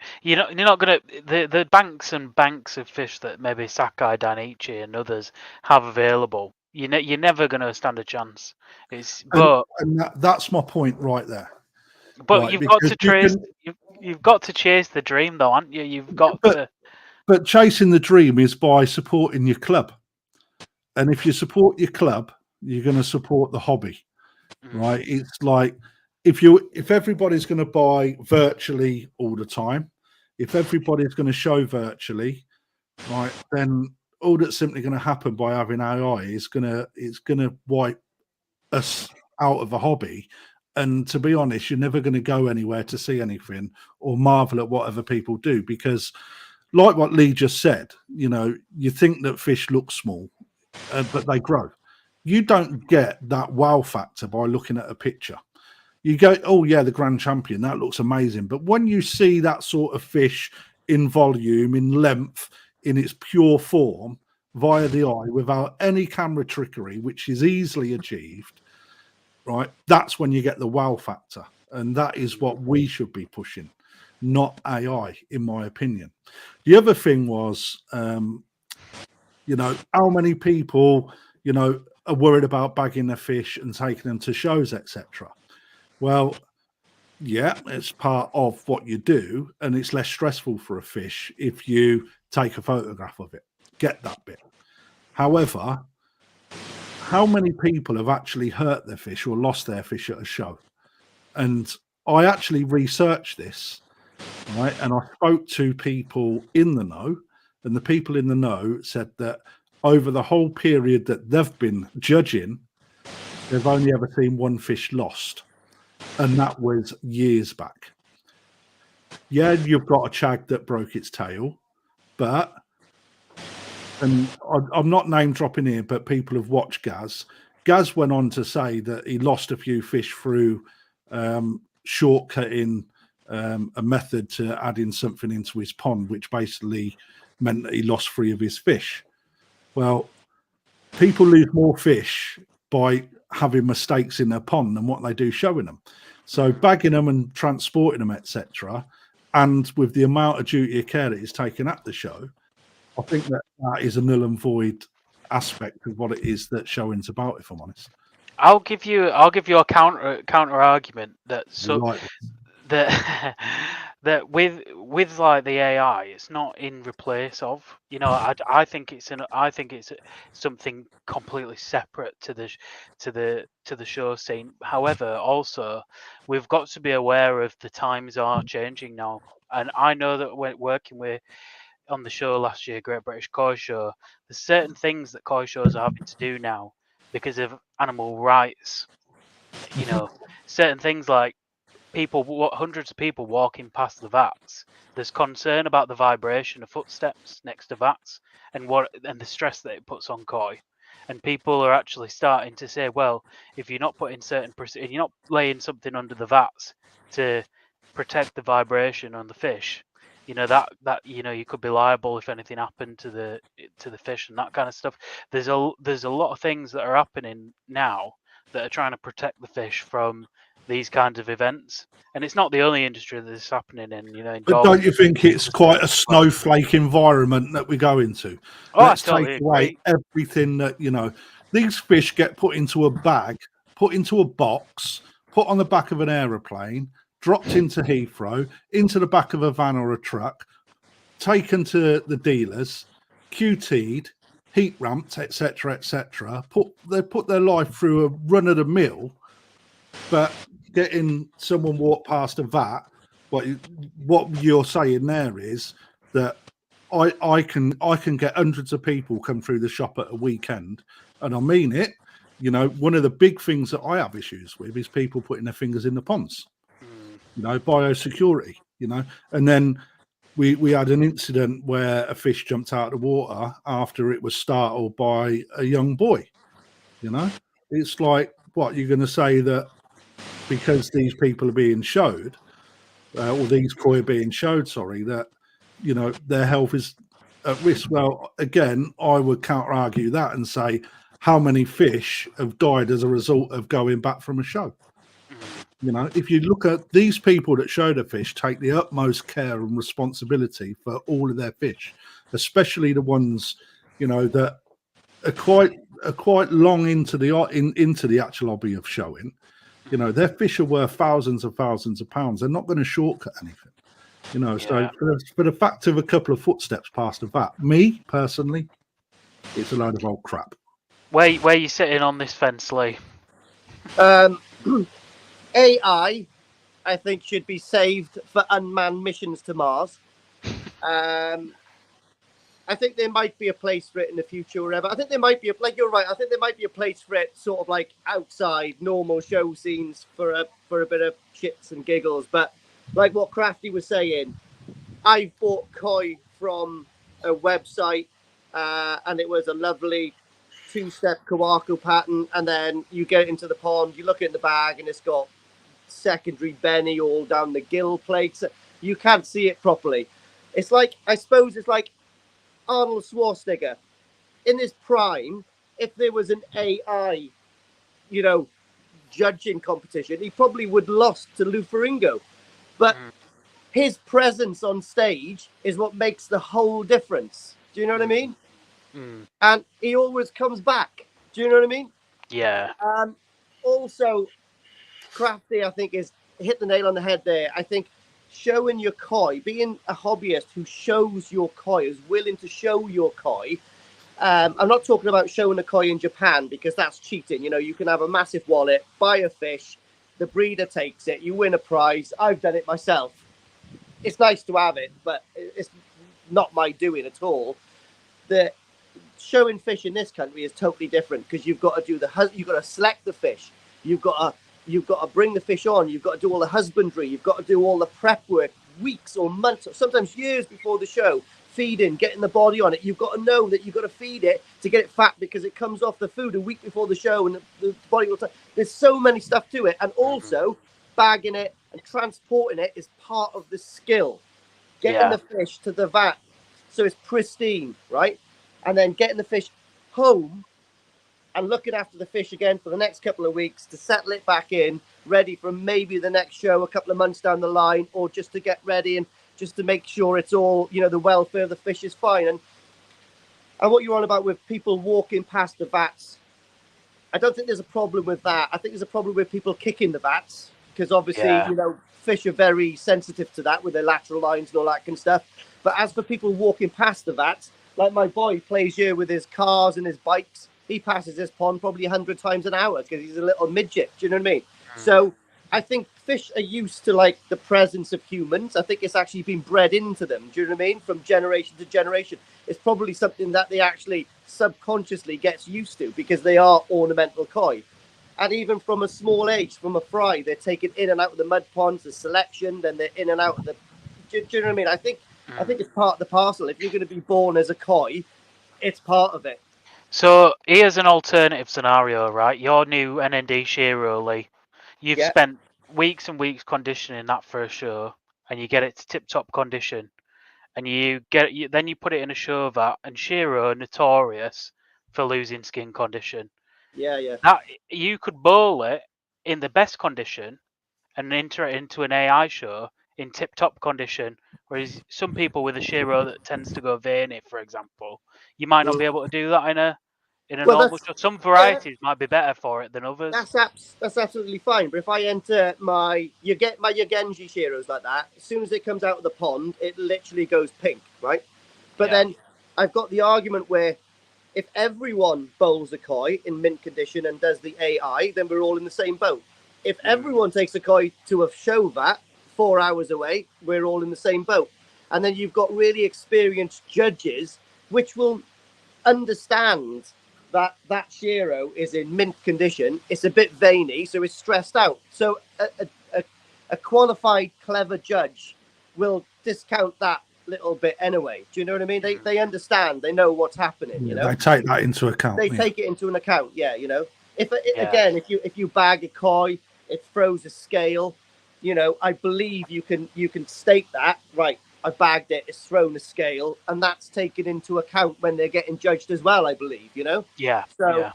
gonna the banks and banks of fish that maybe Sakai, Danichi, and others have available. You're never gonna stand a chance. That's my point right there. But right, you've got to chase the dream, though, aren't you? You've got to. But chasing the dream is by supporting your club, and if you support your club, you're going to support the hobby, right? It's like if everybody's going to buy virtually all the time, if everybody's going to show virtually, right, then all that's simply going to happen by having AI is it's going to wipe us out of a hobby. And to be honest, you're never going to go anywhere to see anything or marvel at what other people do, because like what Lee just said, you think that fish look small, but they grow. you don't get that wow factor by looking at a picture. You go, oh yeah, the grand champion, that looks amazing. But when you see that sort of fish in volume, in length, in its pure form, via the eye, without any camera trickery, which is easily achieved, right? That's when you get the wow factor. And that is what we should be pushing, not AI, in my opinion. The other thing was, you know, how many people, you know, are worried about bagging their fish and taking them to shows, etc. Well, yeah, it's part of what you do, and it's less stressful for a fish if you take a photograph of it. Get that bit. However, how many people have actually hurt their fish or lost their fish at a show? And I actually researched this, right? And I spoke to people in the know, and the people in the know said that over the whole period that they've been judging, they've only ever seen one fish lost. And that was years back. Yeah, you've got a shag that broke its tail, but, and I'm not name dropping here, but people have watched Gaz. Gaz went on to say that he lost a few fish through shortcutting a method to adding something into his pond, which basically meant that he lost 3 of his fish. Well, people lose more fish by having mistakes in their pond than what they do showing them. So bagging them and transporting them, etc., and with the amount of duty of care that is taken at the show, I think that is a null and void aspect of what it is that showing's about, if I'm honest. I'll give you a counter argument that that with like the AI, it's not in replace of. You know, I think it's something completely separate to the show scene. However, also we've got to be aware of the times are changing now, and I know that when working with on the show last year, Great British Koi Show, there's certain things that koi shows are having to do now because of animal rights. You know, certain things like hundreds of people walking past the vats. There's concern about the vibration of footsteps next to vats and the stress that it puts on koi. And people are actually starting to say, well, if you're not putting if you're not laying something under the vats to protect the vibration on the fish, you know that you know you could be liable if anything happened to the fish and that kind of stuff. There's a lot of things that are happening now that are trying to protect the fish from these kinds of events, and it's not the only industry that is happening in. You know, in but don't you think it's quite a snowflake environment that we go into? Oh, Let's totally take away everything that, you know, these fish get put into a bag, put into a box, put on the back of an aeroplane, dropped into Heathrow, into the back of a van or a truck, taken to the dealers, QT'd, heat ramped, etc., etc. They put their life through a run of the mill, but getting someone walk past a vat, what you're saying there is that I can get hundreds of people come through the shop at a weekend, and I mean it. You know, one of the big things that I have issues with is people putting their fingers in the ponds. You know, biosecurity. You know, and then we had an incident where a fish jumped out of the water after it was startled by a young boy. You know, it's like, what you're going to say that because these people are being showed, or these koi are being showed, sorry, that, you know, their health is at risk. Well, again, I would counter argue that and say, how many fish have died as a result of going back from a show? You know, if you look at these people that show the fish, take the utmost care and responsibility for all of their fish, especially the ones, you know, that are quite long into the actual hobby of showing. You know, their fish are worth thousands of pounds. They're not going to shortcut anything. You know, so for the fact of a couple of footsteps past the vat, me personally, it's a load of old crap. Where are you sitting on this fence, Lee? AI, I think, should be saved for unmanned missions to Mars. I think there might be a place for it in the future or whatever. I think there might be like you're right. I think there might be a place for it, sort of like outside normal show scenes for a bit of shits and giggles. But like what Krafty was saying, I bought koi from a website, and it was a lovely two-step Kawako pattern, and then you get it into the pond, you look at the bag, and it's got secondary Benny all down the gill plates. You can't see it properly. It's like, I suppose it's like Arnold Schwarzenegger in his prime. If there was an AI, judging competition, he probably would lost to Lou Ferrigno. But his presence on stage is what makes the whole difference. Do you know what I mean? And he always comes back. Do you know what I mean? Yeah. Also, Krafty, I think, is hit the nail on the head there. I think showing your koi, being a hobbyist who shows your koi, is willing to show your koi. I'm not talking about showing a koi in Japan, because that's cheating. You can have a massive wallet, buy a fish, the breeder takes it, you win a prize. I've done it myself. It's nice to have it, but it's not my doing at all. The showing fish in this country is totally different, because you've got to you've got to select the fish, you've got to bring the fish on, you've got to do all the husbandry, you've got to do all the prep work, weeks or months, or sometimes years before the show. Feeding, getting the body on it. You've got to know that you've got to feed it to get it fat, because it comes off the food a week before the show, and the body will. There's so many stuff to it, and also bagging it and transporting it is part of the skill. Getting the fish to the vat so it's pristine, right? And then getting the fish home and looking after the fish again for the next couple of weeks to settle it back in, ready for maybe the next show a couple of months down the line, or just to get ready and just to make sure it's all, the welfare of the fish is fine. And what you're on about with people walking past the vats, I don't think there's a problem with that. I think there's a problem with people kicking the vats, because obviously, fish are very sensitive to that with their lateral lines and all that kind of stuff. But as for people walking past the vats, like my boy plays here with his cars and his bikes, he passes this pond probably 100 times an hour because he's a little midget. Do you know what I mean? So I think fish are used to like the presence of humans. I think it's actually been bred into them. Do you know what I mean? From generation to generation. It's probably something that they actually subconsciously gets used to, because they are ornamental koi. And even from a small age, from a fry, they're taken in and out of the mud ponds, the selection, then they're in and out of the. Do you know what I mean? I think it's part of the parcel. If you're going to be born as a koi, it's part of it. So here's an alternative scenario, right? Your new NND Shiro, Lee. You've spent weeks and weeks conditioning that for a show, and you get it to tip-top condition, and then you put it in a show vat, and Shiro notorious for losing skin condition. Yeah. That you could bowl it in the best condition and enter it into an AI show in tip-top condition, whereas some people with a Shiro that tends to go veiny, for example, you might not be able to do that in a normal show. Some varieties might be better for it than others. That's absolutely fine. But if I enter my Yagenji Shiros like that, as soon as it comes out of the pond, it literally goes pink, right? But then I've got the argument where if everyone bowls a koi in mint condition and does the AI, then we're all in the same boat. If everyone takes a koi to a show vat 4 hours away, we're all in the same boat. And then you've got really experienced judges which will understand that Shiro is in mint condition. It's a bit veiny, so it's stressed out. So a qualified, clever judge will discount that little bit anyway. Do you know what I mean? They understand. They know what's happening. They take that into account. They take it into an account. Yeah, Again, if you bag a koi, it throws a scale. I believe you can state that, right? I bagged it, it's thrown a scale, and that's taken into account when they're getting judged as well, I believe, Yeah. So,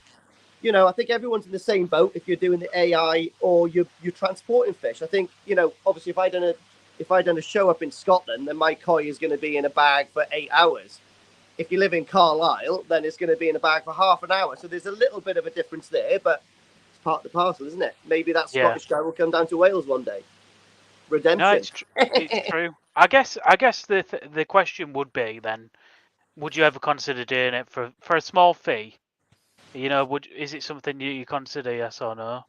I think everyone's in the same boat if you're doing the AI or you're transporting fish. I think, obviously if I done a show up in Scotland, then my koi is going to be in a bag for 8 hours. If you live in Carlisle, then it's going to be in a bag for half an hour. So there's a little bit of a difference there, but it's part of the parcel, isn't it? Maybe that Scottish guy will come down to Wales one day. Redemption. No, it's true. I guess the question would be then, would you ever consider doing it for a small fee? Is it something you consider, yes or no?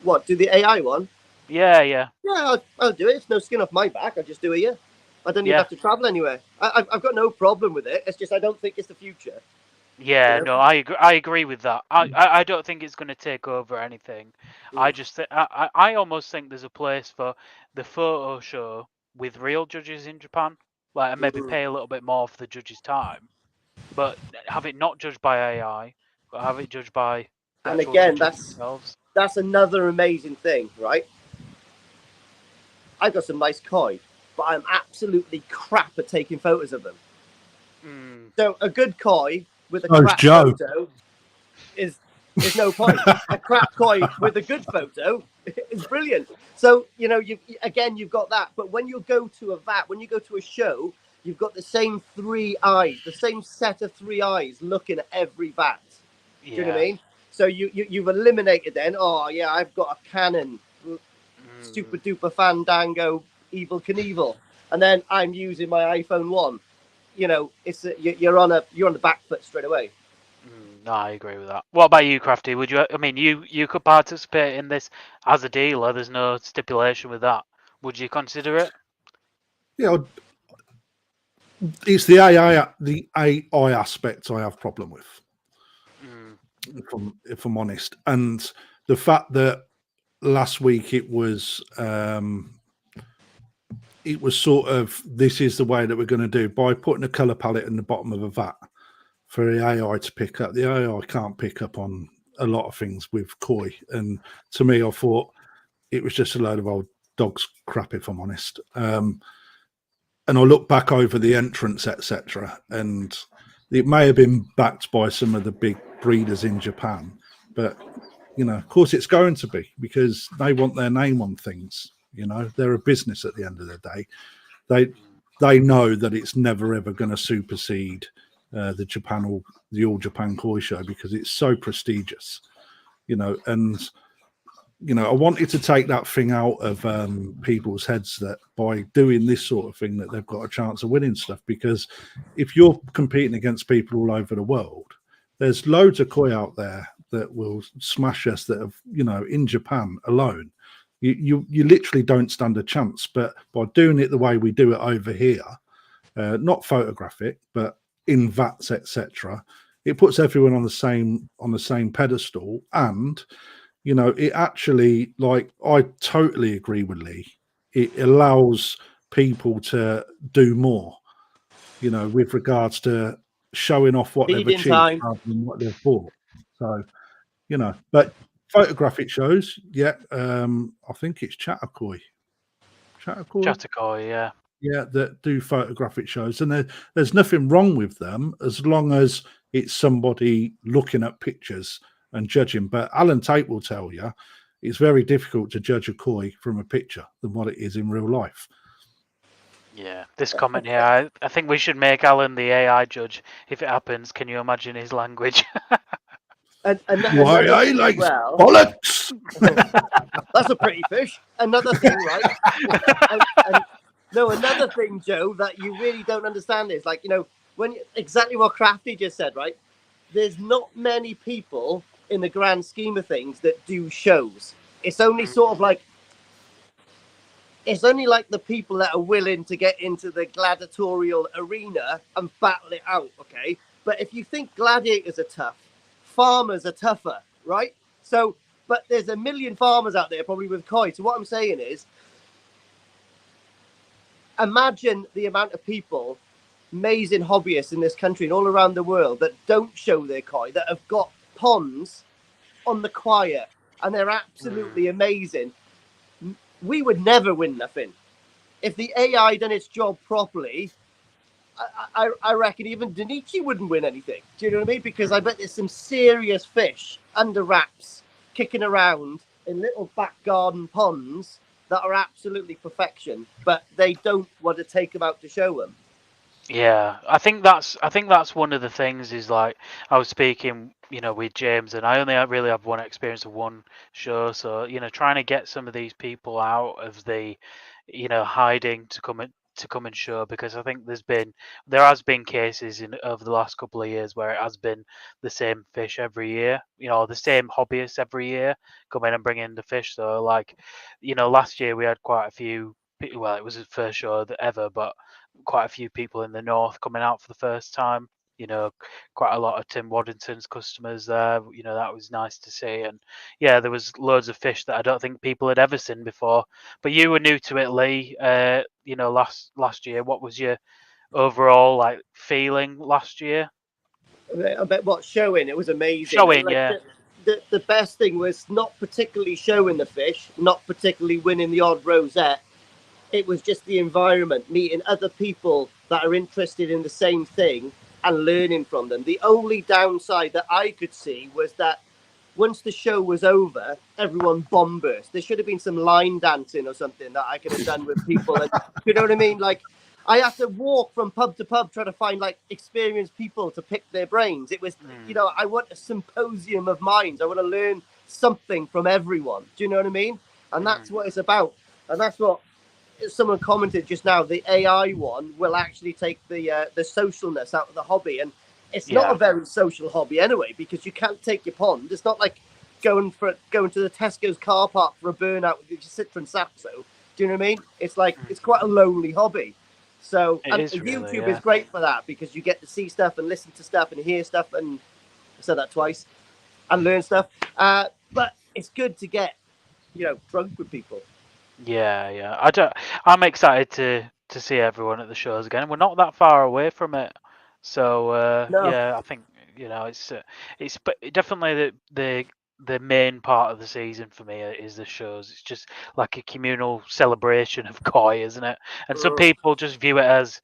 What, do the AI one? Yeah. Yeah, I'll do it. It's no skin off my back. I'll just do it, I don't even have to travel anywhere. I've got no problem with it. It's just I don't think it's the future. Yeah, no, I agree with that. I don't think it's going to take over anything. I just I almost think there's a place for the photo show with real judges in Japan, and maybe pay a little bit more for the judges' time, but have it not judged by AI, have it judged by the And actual again, judges themselves. that's another amazing thing, right? I've got some nice koi, but I'm absolutely crap at taking photos of them. So a good koi with a crap photo is no point. A crap koi with a good photo is brilliant. So, you know, you've got that. But when you go to a VAT, when you go to a show, you've got the same three eyes, the same set of three eyes looking at every VAT. Do you know what I mean? So you've eliminated then, oh yeah, I've got a Canon super duper Fandango Evil Knievel, and then I'm using my iPhone 1. You know, you're on the back foot straight away. No, I agree with that. What about you, Krafty? Would you? I mean, you could participate in this as a dealer. There's no stipulation with that. Would you consider it? Yeah, it's the AI aspect I have problem with. If I'm honest, and the fact that last week it was sort of, this is the way that we're going to do, by putting a color palette in the bottom of a VAT for the AI to pick up. The AI can't pick up on a lot of things with koi, and to me, I thought it was just a load of old dog's crap, if I'm honest. And I look back over the entrance, etc., and it may have been backed by some of the big breeders in Japan, but you know, of course, it's going to be, because they want their name on things. You know, they're a business at the end of the day. They know that it's never ever going to supersede the All Japan Koi Show, because it's so prestigious. You know, and you know, I wanted to take that thing out of people's heads, that by doing this sort of thing that they've got a chance of winning stuff, because if you're competing against people all over the world, there's loads of koi out there that will smash us, that have, you know, in Japan alone, you literally don't stand a chance. But by doing it the way we do it over here, not photographic, but in VATs, etc., it puts everyone on the same pedestal. And you know, it actually, like, I totally agree with Lee. It allows people to do more, you know, with regards to showing off what they've achieved rather than what they've bought. So, you know, but photographic shows, yeah, I think it's Chatterkoi, yeah. Yeah, that do photographic shows, and there's nothing wrong with them as long as it's somebody looking at pictures and judging. But Alan Tate will tell you it's very difficult to judge a koi from a picture than what it is in real life. Yeah, this comment here, I think we should make Alan the AI judge if it happens. Can you imagine his language? Why I like bollocks? That's a pretty fish. Another thing, right? Another thing, Joe, that you really don't understand is, like, you know, exactly what Krafty just said, right? There's not many people in the grand scheme of things that do shows. It's only sort of like, it's only like the people that are willing to get into the gladiatorial arena and battle it out, okay? But if you think gladiators are tough, farmers are tougher, right? So, but there's a million farmers out there probably with koi. So what I'm saying is, imagine the amount of people, amazing hobbyists in this country and all around the world, that don't show their koi, that have got ponds on the quiet, and they're absolutely amazing. We would never win nothing. If the AI done its job properly, I reckon even Danichi wouldn't win anything. Do you know what I mean? Because I bet there's some serious fish under wraps kicking around in little back garden ponds that are absolutely perfection, but they don't want to take them out to show them. Yeah, I think that's one of the things, is like, I was speaking, you know, with James, and I only really have one experience of one show, so, you know, trying to get some of these people out of the, you know, hiding to come and show, because I think there has been cases over the last couple of years where it has been the same fish every year, you know, the same hobbyists every year come in and bring in the fish. So, like, you know, last year we had quite a few, well, it was the first show ever, but quite a few people in the north coming out for the first time. You know, quite a lot of Tim Waddington's customers there. You know, that was nice to see. And yeah, there was loads of fish that I don't think people had ever seen before. But you were new to it, Lee. You know, last year. What was your overall, like, feeling last year? I bet what showing it was amazing. Showing, Like, yeah. The best thing was not particularly showing the fish, not particularly winning the odd rosette. It was just the environment, meeting other people that are interested in the same thing and learning from them. The only downside that I could see was that once the show was over, everyone bomb burst. There should have been some line dancing or something that I could have done with people. And you know what I mean? Like, I have to walk from pub to pub trying to find like experienced people to pick their brains. It was, you know, I want a symposium of minds. I want to learn something from everyone. Do you know what I mean? And that's what it's about. And that's what someone commented just now. The AI one will actually take the socialness out of the hobby, and it's not a very social hobby anyway, because you can't take your pond. It's not like going to the Tesco's car park for a burnout with your Citroen Saxo. Do you know what I mean? It's like it's quite a lonely hobby. So and YouTube is great for that, because you get to see stuff and listen to stuff and hear stuff, and I said that twice, and learn stuff. But it's good to get, you know, drunk with people. Yeah. I'm excited to see everyone at the shows again. We're not that far away from it, so No. yeah, I think, you know, it's definitely the main part of the season for me is the shows. It's just like a communal celebration of koi, isn't it? And some people just view it as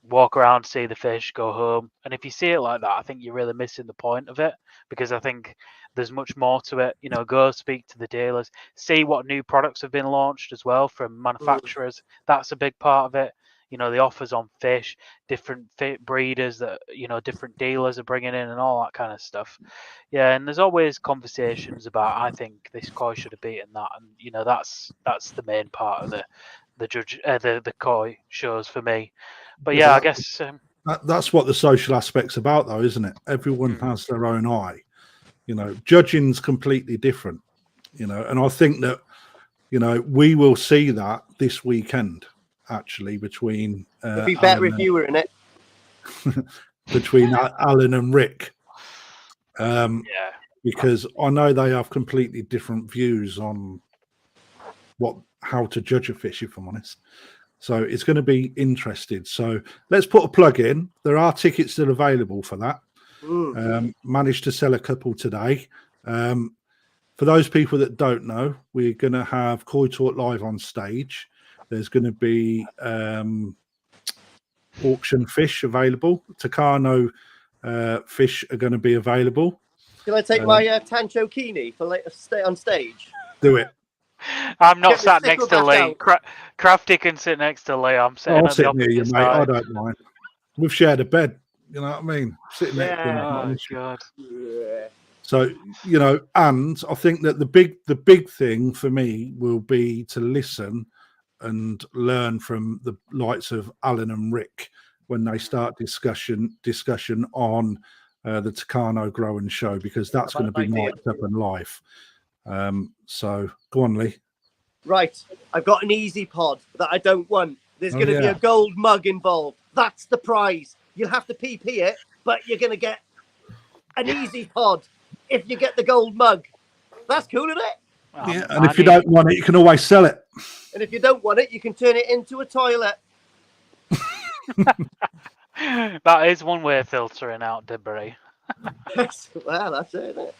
walk around, see the fish, go home. And if you see it like that, I think you're really missing the point of it, because I think there's much more to it. You know, go speak to the dealers, see what new products have been launched as well from manufacturers. That's a big part of it. You know, the offers on fish, different breeders that, you know, different dealers are bringing in and all that kind of stuff. Yeah, and there's always conversations about, I think this koi should have beaten that, and you know, that's the main part of the koi shows for me. But yeah, I guess that's what the social aspect's about, though, isn't it? Everyone has their own eye. You know, judging's completely different. You know, and I think that, you know, we will see that this weekend actually between. It'd be better if you were in it. Between Alan and Rick. Because I know they have completely different views on how to judge a fish, if I'm honest. So it's going to be interesting. So let's put a plug in. There are tickets still available for that. Managed to sell a couple today. For those people that don't know, we're going to have Koi Talk live on stage. There's going to be auction fish available. Takano fish are going to be available. Can I take my Tancho Kini for later stay on stage? Do it. I'm not sat next to Lee. Krafty can sit next to Lee. I'm sitting at the opposite near you, mate. I don't mind. We've shared a bed. You know what I mean? Sitting next to him. Oh God. Yeah. So, you know, and I think that the big thing for me will be to listen and learn from the likes of Alan and Rick when they start discussion on the Takano Grow and Show, because that's going to be mic'd up and live. So go on, Lee. Right, I've got an easy pod that I don't want. There's going to be a gold mug involved. That's the prize. You'll have to PP it, but you're going to get an easy pod if you get the gold mug. That's cool, isn't it? Yeah, and if you don't want it, you can always sell it. And if you don't want it, you can turn it into a toilet. That is one way of filtering out debris. Well, that's it, isn't it?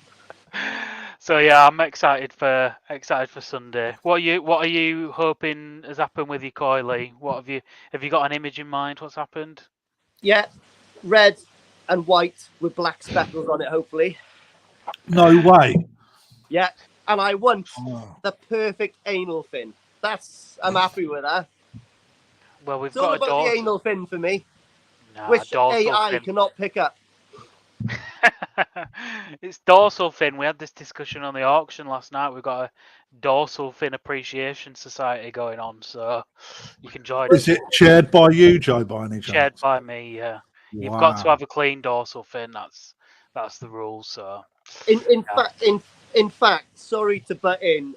So yeah, I'm excited for Sunday. What are you hoping has happened with your koi, Lee? Have you got an image in mind? What's happened? Yeah, red and white with black speckles on it, hopefully. No way. Yeah, and I want the perfect anal fin. I'm happy with that. Well, we've it's all got about the anal fin for me, which AI fin cannot pick up. It's dorsal fin. We had this discussion on the auction last night. We've got a dorsal fin appreciation society going on, so you can join. Is it chaired by you, Joe, by any chance? Chaired by me, yeah. Wow. You've got to have a clean dorsal fin. That's the rule. So in fact, sorry to butt in.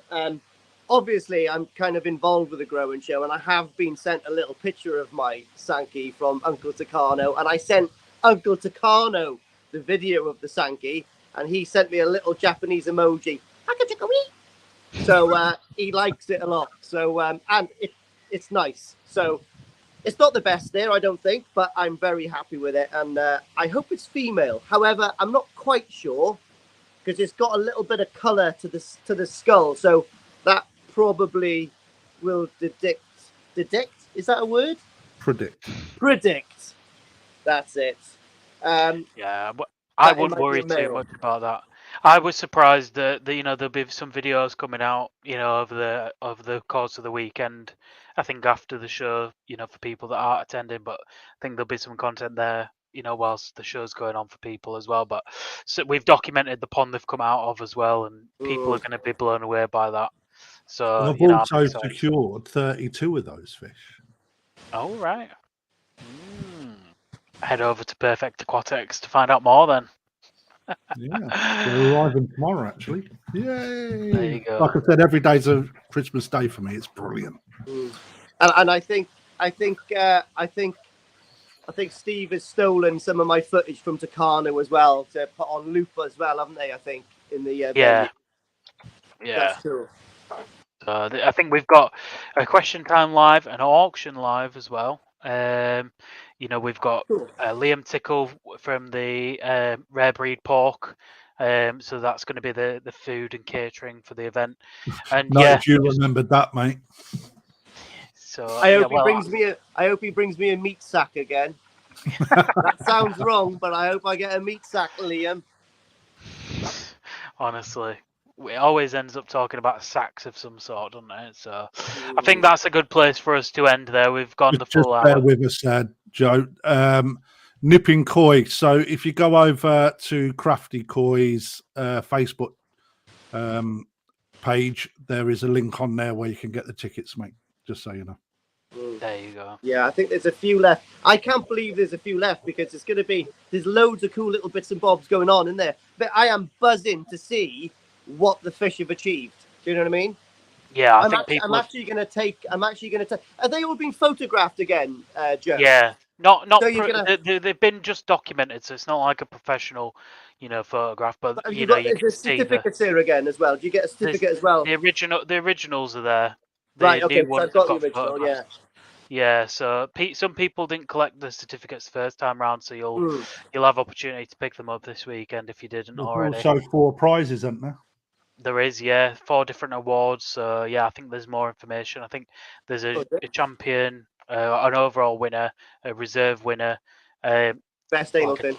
Obviously, I'm kind of involved with the Grow and Show, and I have been sent a little picture of my Sankey from Uncle Takano, and I sent Uncle Takano the video of the Sankey, and he sent me a little Japanese emoji. So he likes it a lot. So and it's nice. So It's not the best there, I don't think, but I'm very happy with it, and I hope it's female. However, I'm not quite sure because it's got a little bit of colour to the skull, so that probably will predict. Is that a word? Predict. That's it. Yeah, but I wouldn't worry too much about that. I was surprised that there'll be some videos coming out, over the course of the weekend. I think after the show, for people that aren't attending, but I think there'll be some content there, whilst the show's going on for people as well. But so we've documented the pond they've come out of as well, and people are going to be blown away by that. So I've also secured 32 of those fish. Oh, right. Head over to Perfect Aquatics to find out more then. Yeah, they're arriving tomorrow, actually. Yay! There you go. Like I said, every day's a Christmas day for me. It's brilliant. And I think Steve has stolen some of my footage from Takano as well to put on loop as well, haven't they? I think in the venue. That's cool. I think we've got a question time live, an auction live as well. We've got Liam Tickle from the Rare Breed Pork. So that's going to be the food and catering for the event. And if you remembered that, mate. So I hope he brings me a meat sack again. That sounds wrong, but I hope I get a meat sack, Liam. Honestly, it always ends up talking about sacks of some sort, doesn't it? So I think that's a good place for us to end there. We've gone the full hour. Bear with us, Joe. Nipping Koi. So if you go over to Krafty Koi's Facebook page, there is a link on there where you can get the tickets, mate. Just so you know. There you go. Yeah, I think there's a few left. I can't believe there's a few left because there's loads of cool little bits and bobs going on in there. But I am buzzing to see what the fish have achieved. Do you know what I mean? Yeah, I'm actually going to take. Have they all been photographed again, Joe? Yeah, not. So they've been just documented, so it's not like a professional, photograph. But you can see certificates here again as well. Do you get a certificate as well? The originals are there. Right. Okay. So I've got the original. Yeah. Yeah. So some people didn't collect the certificates first time round, so you'll have opportunity to pick them up this weekend if you didn't already. There's also 4 prizes, isn't there? There is, 4 different awards. So I think there's more information. I think there's a champion, an overall winner, a reserve winner, best anal fin.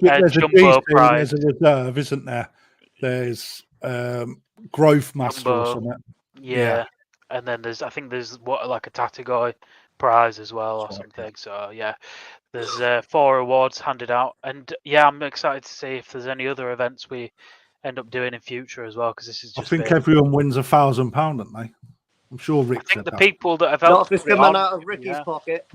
There's a jumbo prize. There's a reserve, isn't there? There's growth master or something. Yeah. And then there's like a Takano prize as well or something. So there's 4 awards handed out, and I'm excited to see if there's any other events we end up doing in future as well, because this is just. I think everyone wins £1,000, don't they? I'm sure Rick. I think the people that have helped. Not if it's coming out of Ricky's pocket.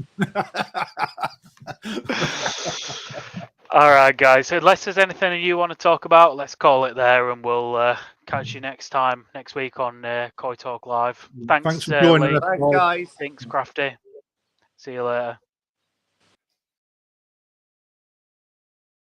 All right, guys. So unless there's anything you want to talk about, let's call it there, and we'll catch you next week on Koi Talk Live. Thanks for joining us. Thanks, guys. Thanks, Krafty. See you later.